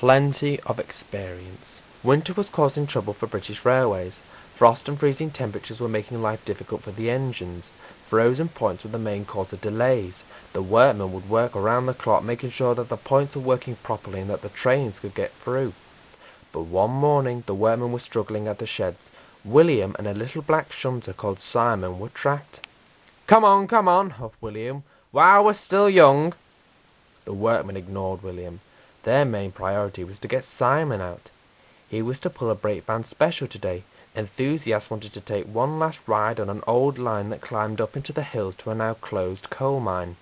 plenty of experience. Winter was causing trouble for British Railways. Frost and freezing temperatures were making life difficult for the engines. Frozen points were the main cause of delays. The workmen would work around the clock making sure that the points were working properly and that the trains could get through. But one morning the workmen were struggling at the sheds. William and a little black shunter called Simon were trapped. Come on, huffed William, while we're still young." The workmen ignored William. Their main priority was to get Simon out. He was to pull a breakvan special today. Enthusiasts wanted to take one last ride on an old line that climbed up into the hills to a now closed coal mine.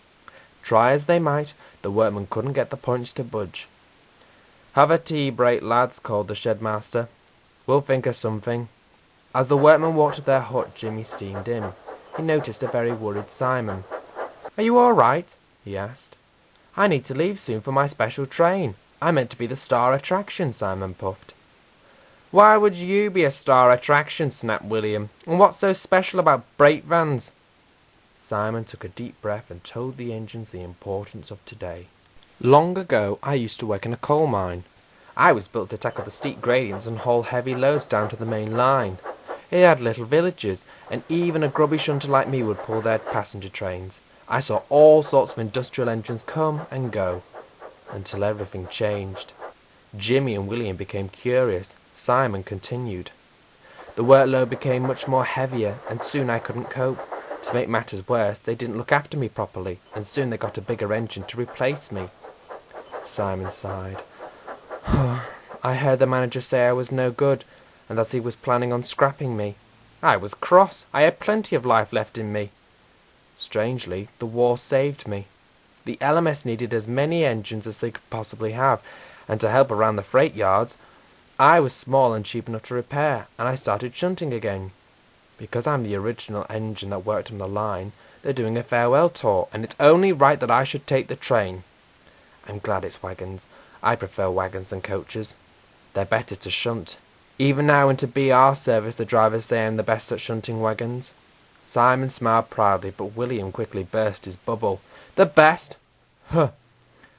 Try as they might, the workmen couldn't get the points to budge. "Have a tea break, lads," called the shed-master. "We'll think of something." As the workmen walked to their hut, Jimmy steamed in. He noticed a very worried Simon. "Are you all right?" he asked. "I need to leave soon for my special train. I'm meant to be the star attraction," Simon puffed. "Why would you be a star attraction?" snapped William. "And what's so special about breakvans?" Simon took a deep breath and told the engines the importance of today. "Long ago I used to work in a coal mine. I was built to tackle the steep gradients and haul heavy loads down to the main line. It had little villages, and even a grubby shunter like me would pull their passenger trains. I saw all sorts of industrial engines come and go, until everything changed." Jimmy and William became curious. Simon continued. "The workload became much more heavier, and soon I couldn't cope. To make matters worse, they didn't look after me properly, and soon they got a bigger engine to replace me." Simon sighed. "I heard the manager say I was no good, and that he was planning on scrapping me. I was cross. I had plenty of life left in me. Strangely, the war saved me. The LMS needed as many engines as they could possibly have, and to help around the freight yards, I was small and cheap enough to repair, and I started shunting again. Because I'm the original engine that worked on the line, they're doing a farewell tour, and it's only right that I should take the train. I'm glad it's wagons. I prefer wagons than coaches. They're better to shunt. Even now in to BR service the drivers say I'm the best at shunting wagons." Simon smiled proudly, but William quickly burst his bubble. "The best? Huh!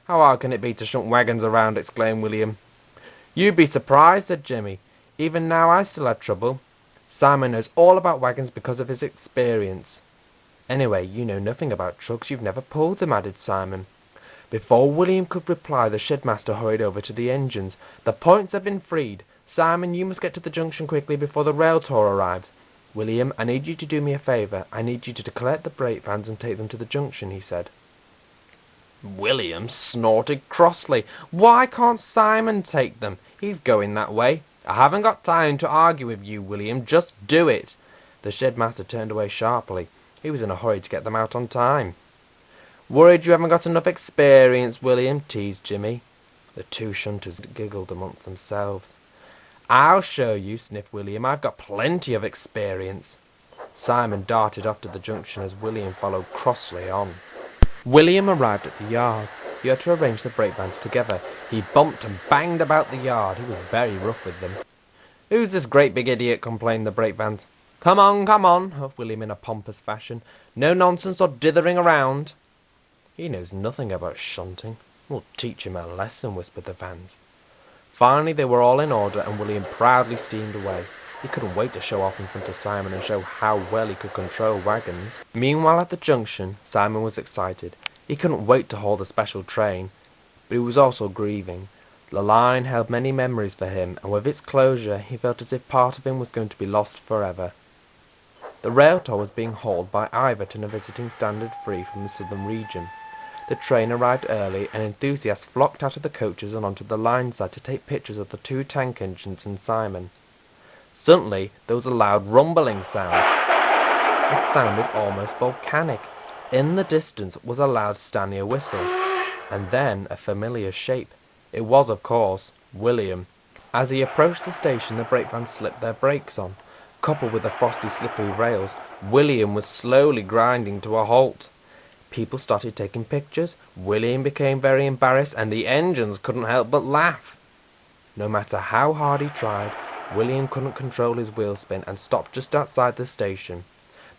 How hard can it be to shunt wagons around?" exclaimed William. "You'd be surprised," said Jimmy. "Even now I still have trouble. Simon knows all about wagons because of his experience." "Anyway, you know nothing about trucks. You've never pulled them," added Simon. Before William could reply, the shed-master hurried over to the engines. "The points have been freed. Simon, you must get to the junction quickly before the rail tour arrives. William, I need you to do me a favour. I need you to collect the breakvans and take them to the junction," he said. William snorted crossly. "Why can't Simon take them? He's going that way." "I haven't got time to argue with you, William. Just do it." The shed-master turned away sharply. He was in a hurry to get them out on time. "Worried you haven't got enough experience, William?" teased Jimmy. The two shunters giggled amongst themselves. "I'll show you," sniffed William. "I've got plenty of experience." Simon darted off to the junction as William followed crossly on. William arrived at the yards. He had to arrange the breakvans together. He bumped and banged about the yard. He was very rough with them. "Who's this great big idiot?" complained the breakvans. Come on, huffed William in a pompous fashion. "No nonsense or dithering around." "He knows nothing about shunting. We'll teach him a lesson," whispered the vans. Finally they were all in order, and William proudly steamed away. He couldn't wait to show off in front of Simon and show how well he could control wagons. Meanwhile at the junction, Simon was excited. He couldn't wait to haul the special train, but he was also grieving. The line held many memories for him, and with its closure he felt as if part of him was going to be lost forever. The rail tour was being hauled by Iverton, a visiting Standard 3 from the southern region. The train arrived early, and enthusiasts flocked out of the coaches and onto the line side to take pictures of the two tank engines and Simon. Suddenly there was a loud rumbling sound. It sounded almost volcanic. In the distance was a loud Stanier whistle, and then a familiar shape. It was, of course, William. As he approached the station, the breakvans slipped their brakes on. Coupled with the frosty, slippery rails, William was slowly grinding to a halt. People started taking pictures. William became very embarrassed, and the engines couldn't help but laugh. No matter how hard he tried, William couldn't control his wheel spin and stopped just outside the station.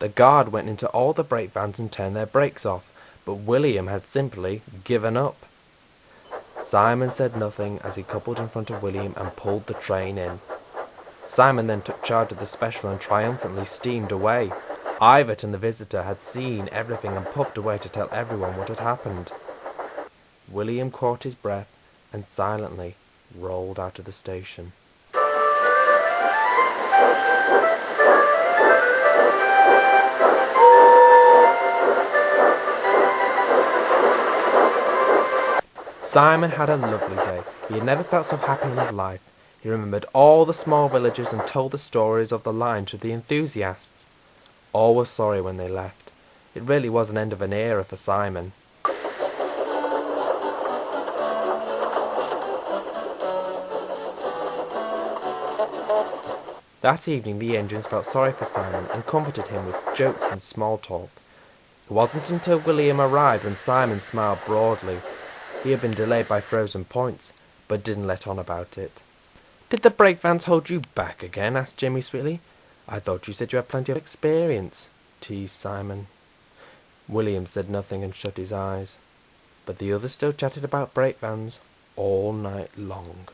The guard went into all the breakvans and turned their brakes off, but William had simply given up. Simon said nothing as he coupled in front of William and pulled the train in. Simon then took charge of the special and triumphantly steamed away. Ivett and the visitor had seen everything and puffed away to tell everyone what had happened. William caught his breath and silently rolled out of the station. Simon had a lovely day. He had never felt so happy in his life. He remembered all the small villages and told the stories of the line to the enthusiasts. All were sorry when they left. It really was an end of an era for Simon. That evening the engines felt sorry for Simon and comforted him with jokes and small talk. It wasn't until William arrived when Simon smiled broadly. He had been delayed by frozen points, but didn't let on about it. "Did the breakvans hold you back again?" asked Jimmy sweetly. "I thought you said you had plenty of experience," teased Simon. William said nothing and shut his eyes, but the others still chatted about breakvans all night long.